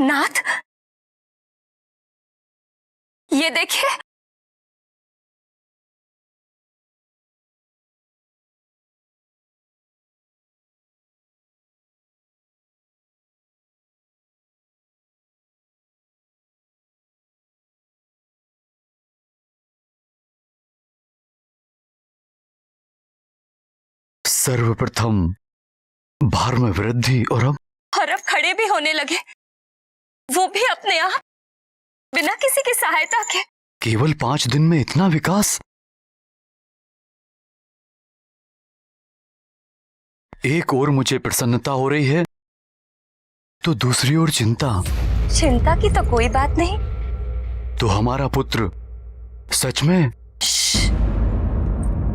नाथ, ये देखिए। सर्वप्रथम भार में वृद्धि और अब खड़े भी होने लगे, वो भी अपने आप, बिना किसी की सहायता के। केवल 5 दिन में इतना विकास। एक ओर मुझे प्रसन्नता हो रही है तो दूसरी ओर चिंता। चिंता की तो कोई बात नहीं। तो हमारा पुत्र सच में?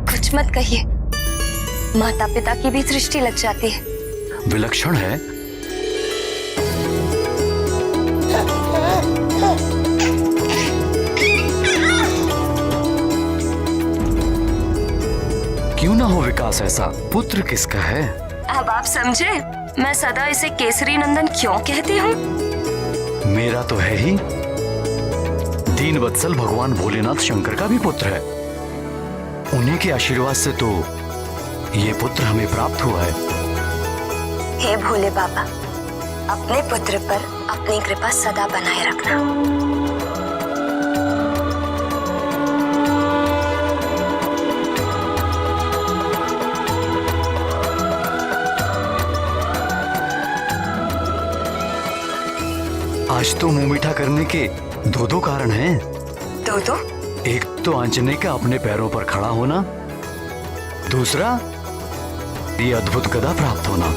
कुछ मत कहिए, माता पिता की भी दृष्टि लग जाती है। विलक्षण है। क्यों ना हो विकास ऐसा? पुत्र किसका है? अब आप समझे मैं सदा इसे केसरी नंदन क्यों कहती हूँ? मेरा तो है ही। दीन वत्सल भगवान भोलेनाथ शंकर का भी पुत्र है। उन्हीं के आशीर्वाद से तो ये पुत्र हमें प्राप्त हुआ है। हे भोले बाबा, अपने पुत्र पर अपनी कृपा सदा बनाए रखना। आज तो मुंह मीठा करने के दो कारण हैं। दो? एक तो आंजनेय का अपने पैरों पर खड़ा होना, दूसरा ये अद्भुत गदा प्राप्त होना।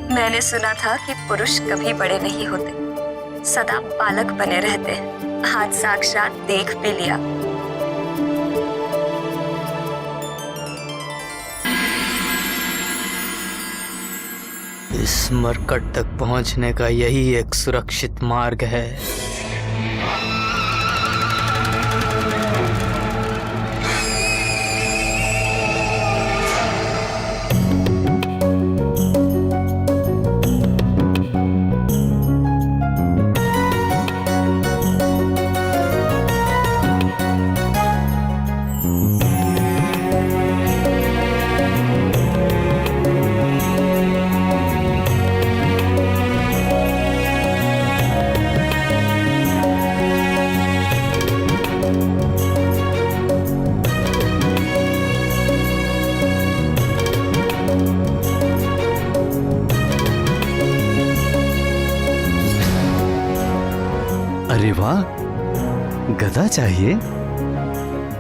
मैंने सुना था कि पुरुष कभी बड़े नहीं होते, सदा बालक बने रहते हैं। आज साक्षात देख भी लिया। इस मरकट तक पहुंचने का यही एक सुरक्षित मार्ग है। अरे वाह, गदा चाहिए?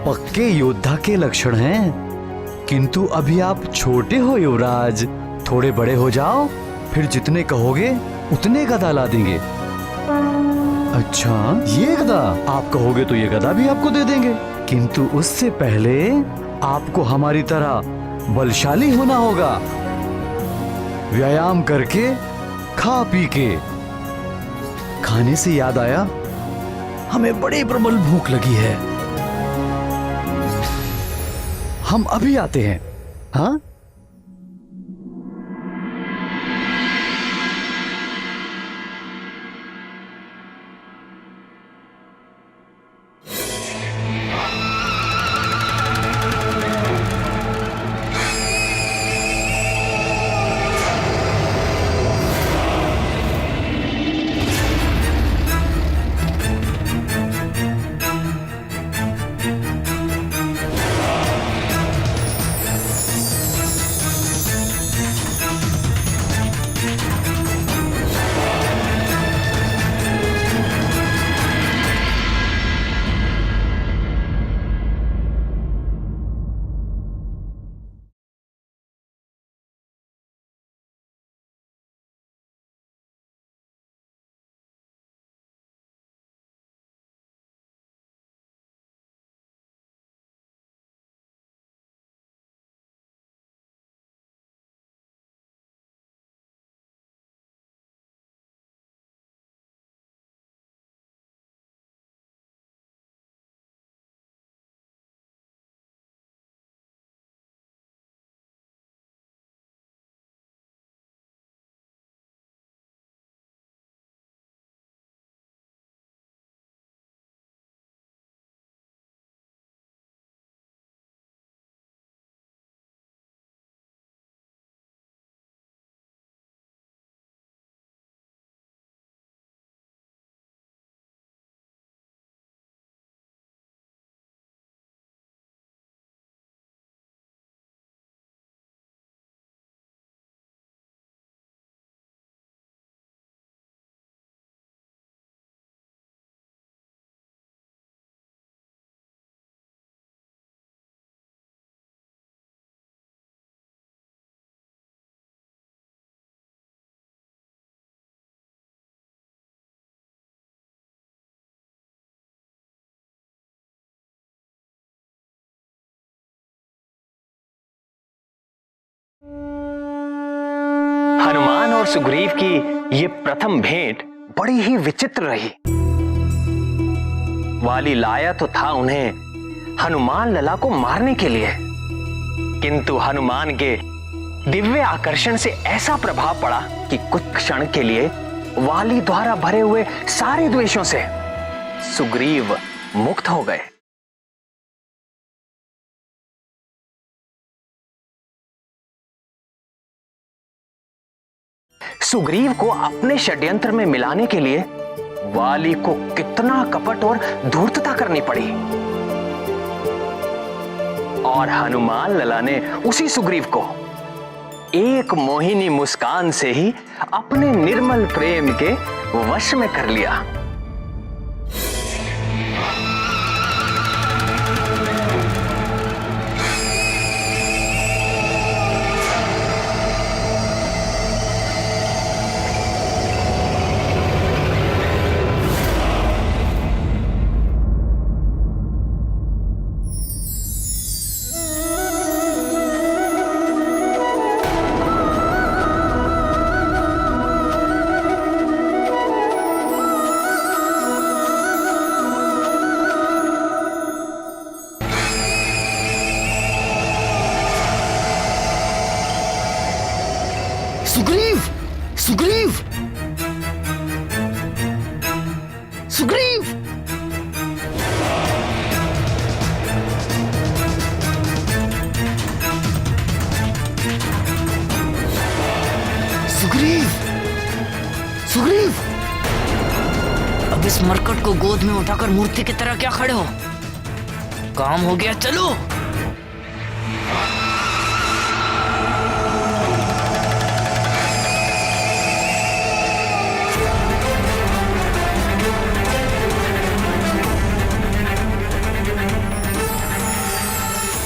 पक्के योद्धा के लक्षण हैं। किंतु अभी आप छोटे हो युवराज, थोड़े बड़े हो जाओ, फिर जितने कहोगे उतने गदा ला देंगे। अच्छा, ये गदा? आप कहोगे तो ये गदा भी आपको दे देंगे, किंतु उससे पहले आपको हमारी तरह बलशाली होना होगा। व्यायाम करके, खा पी के। खाने से याद आया, हमें बड़ी प्रबल भूख लगी है। हम अभी आते हैं। हाँ? और सुग्रीव की ये प्रथम भेंट बड़ी ही विचित्र रही। वाली लाया तो था उन्हें हनुमान लला को मारने के लिए, किंतु हनुमान के दिव्य आकर्षण से ऐसा प्रभाव पड़ा कि कुछ क्षण के लिए वाली द्वारा भरे हुए सारे द्वेषों से सुग्रीव मुक्त हो गए। सुग्रीव को अपने षड्यंत्र में मिलाने के लिए वाली को कितना कपट और धूर्तता करनी पड़ी, और हनुमान लला ने उसी सुग्रीव को एक मोहिनी मुस्कान से ही अपने निर्मल प्रेम के वश में कर लिया। सुग्रीव, सुग्रीव, सुग्रीव! सुग्रीव, सुग्रीव! अब इस मरकट को गोद में उठाकर मूर्ति की तरह क्या खड़े हो? काम हो गया, चलो।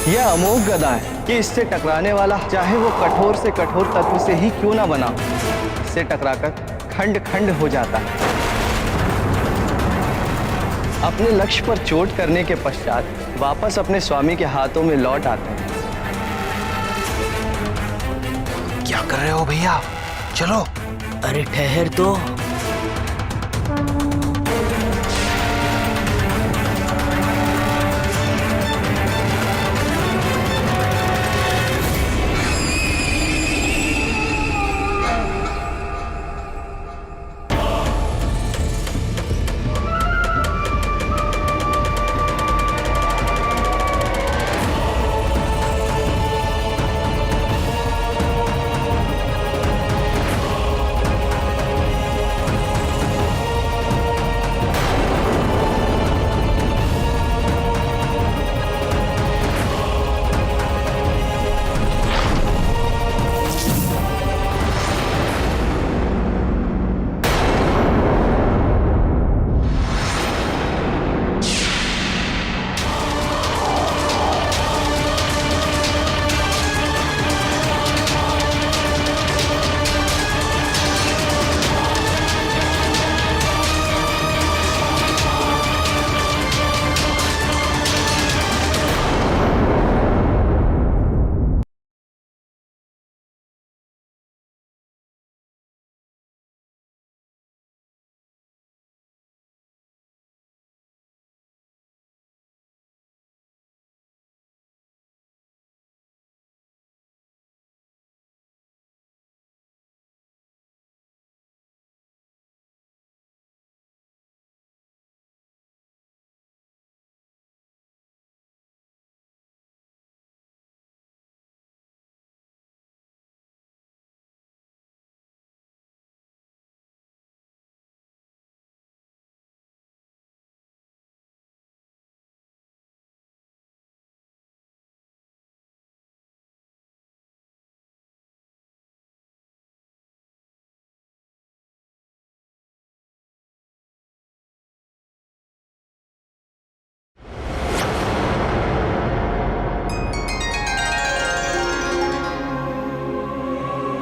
यह अमोघ गदा है कि इससे टकराने वाला चाहे वो कठोर से कठोर तत्व से ही क्यों ना बना, इससे टकराकर खंड खंड हो जाता है। अपने लक्ष्य पर चोट करने के पश्चात वापस अपने स्वामी के हाथों में लौट आते हैं। क्या कर रहे हो भैया? चलो। अरे ठहर तो।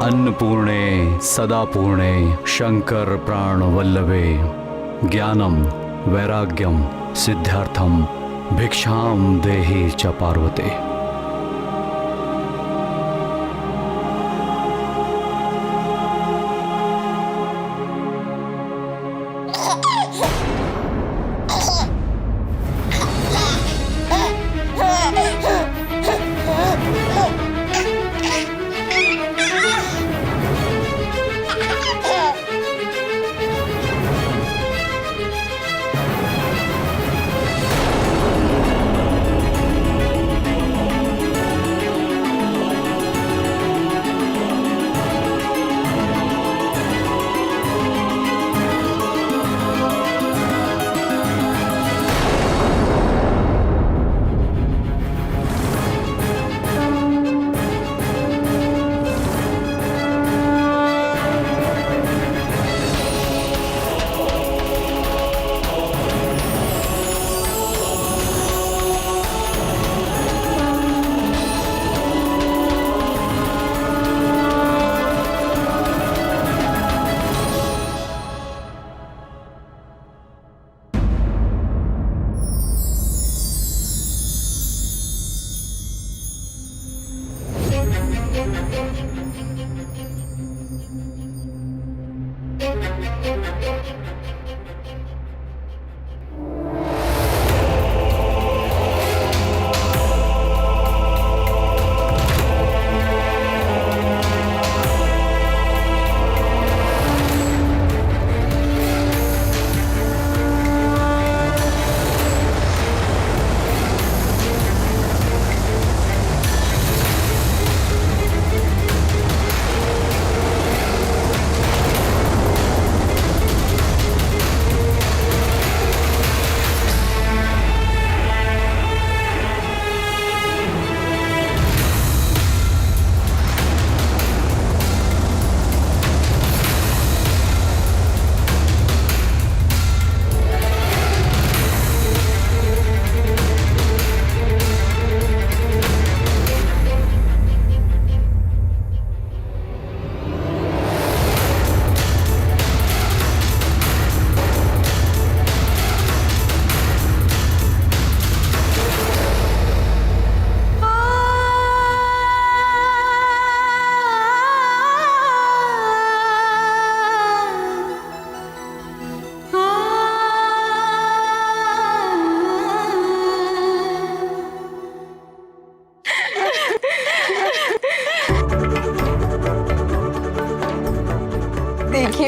अन्नपूर्णे सदा पूर्णे शंकर प्राण वल्लभे ज्ञानम वैराग्यम सिद्धार्थम भिक्षाम देहि च पार्वते।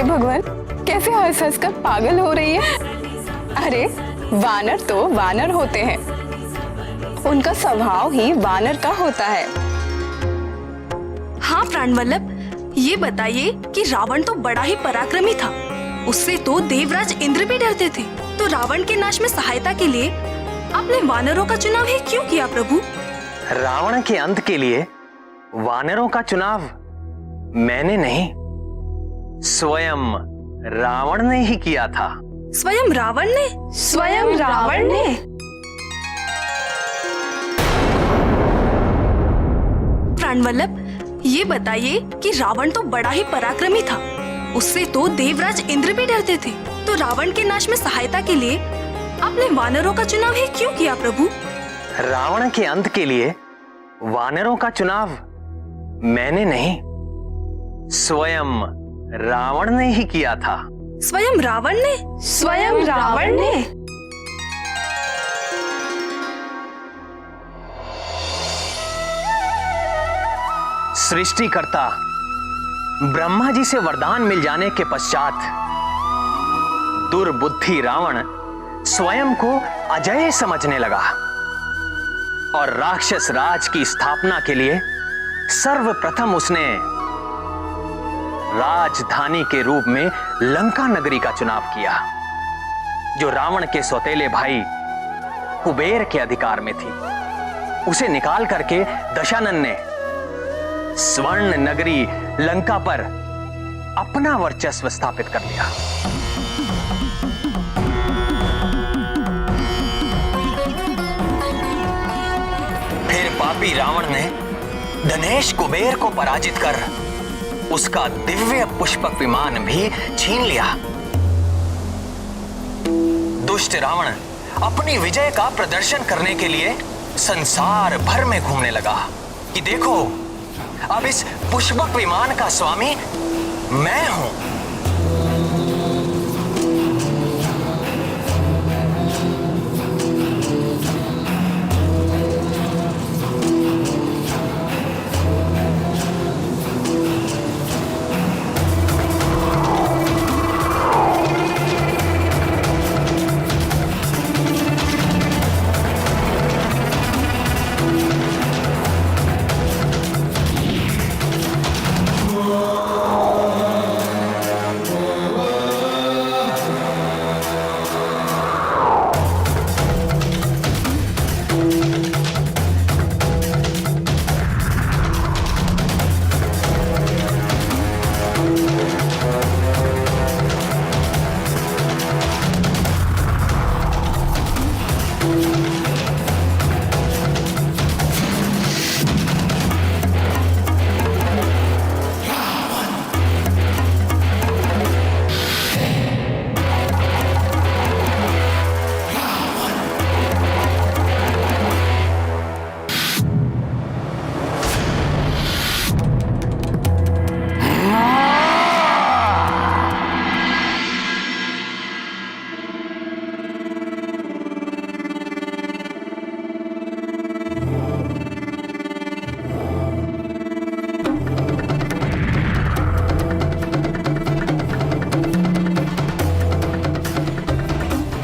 हे भगवान, कैसे हंस हंस कर पागल हो रही है। अरे वानर तो वानर होते हैं, उनका स्वभाव ही वानर का होता है। हाँ प्राणवल्लभ, ये बताइए कि रावण तो बड़ा ही पराक्रमी था, उससे तो देवराज इंद्र भी डरते थे। तो रावण के नाश में सहायता के लिए आपने वानरों का चुनाव ही क्यों किया प्रभु? रावण के अंत के लिए वानरों का चुनाव मैंने नहीं, स्वयं रावण ने ही किया था। स्वयं रावण ने? स्वयं रावण ने? प्राणवल्लभ, ये बताइए कि रावण तो बड़ा ही पराक्रमी था, उससे तो देवराज इंद्र भी डरते थे। तो रावण के नाश में सहायता के लिए आपने वानरों का चुनाव ही क्यों किया प्रभु? रावण के अंत के लिए वानरों का चुनाव मैंने नहीं, स्वयं रावण ने ही किया था। स्वयं रावण ने? स्वयं रावण ने? सृष्टिकर्ता ब्रह्मा जी से वरदान मिल जाने के पश्चात दुर्बुद्धि रावण स्वयं को अजय समझने लगा और राक्षस राज की स्थापना के लिए सर्वप्रथम उसने राजधानी के रूप में लंका नगरी का चुनाव किया, जो रावण के सौतेले भाई कुबेर के अधिकार में थी। उसे निकाल करके दशानन ने स्वर्ण नगरी लंका पर अपना वर्चस्व स्थापित कर लिया। फिर पापी रावण ने धनेश कुबेर को पराजित कर उसका दिव्य पुष्पक विमान भी छीन लिया। दुष्ट रावण अपनी विजय का प्रदर्शन करने के लिए संसार भर में घूमने लगा कि देखो, अब इस पुष्पक विमान का स्वामी मैं हूं।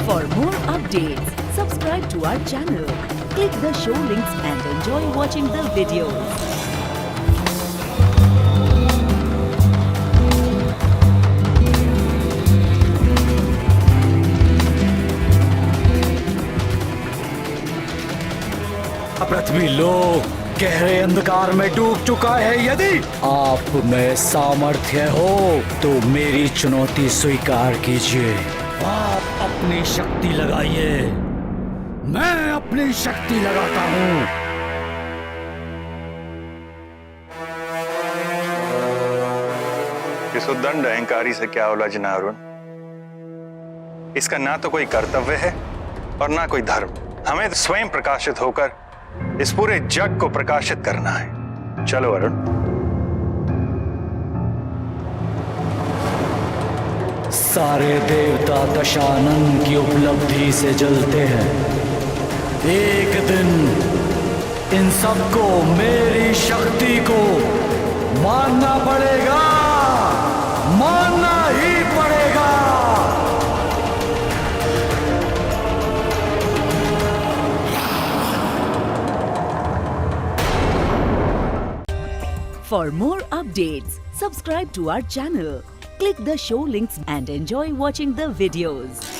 For more updates, subscribe to our channel, click the show links and enjoy watching the videos. पृथ्वी लोक गहरे अंधकार में डूब चुका है। यदि आप में सामर्थ्य हो तो मेरी चुनौती स्वीकार कीजिए। आप अपनी शक्ति लगाइए, मैं अपनी शक्ति लगाता हूँ। इस उद्दंड अहंकारी से क्या उलझना अरुण? इसका ना तो कोई कर्तव्य है और ना कोई धर्म। हमें स्वयं प्रकाशित होकर इस पूरे जग को प्रकाशित करना है। चलो अरुण। सारे देवता दशानन की उपलब्धि से जलते हैं। एक दिन इन सबको मेरी शक्ति को मानना पड़ेगा, मानना ही For more updates, subscribe to our channel, click the show links and enjoy watching the videos.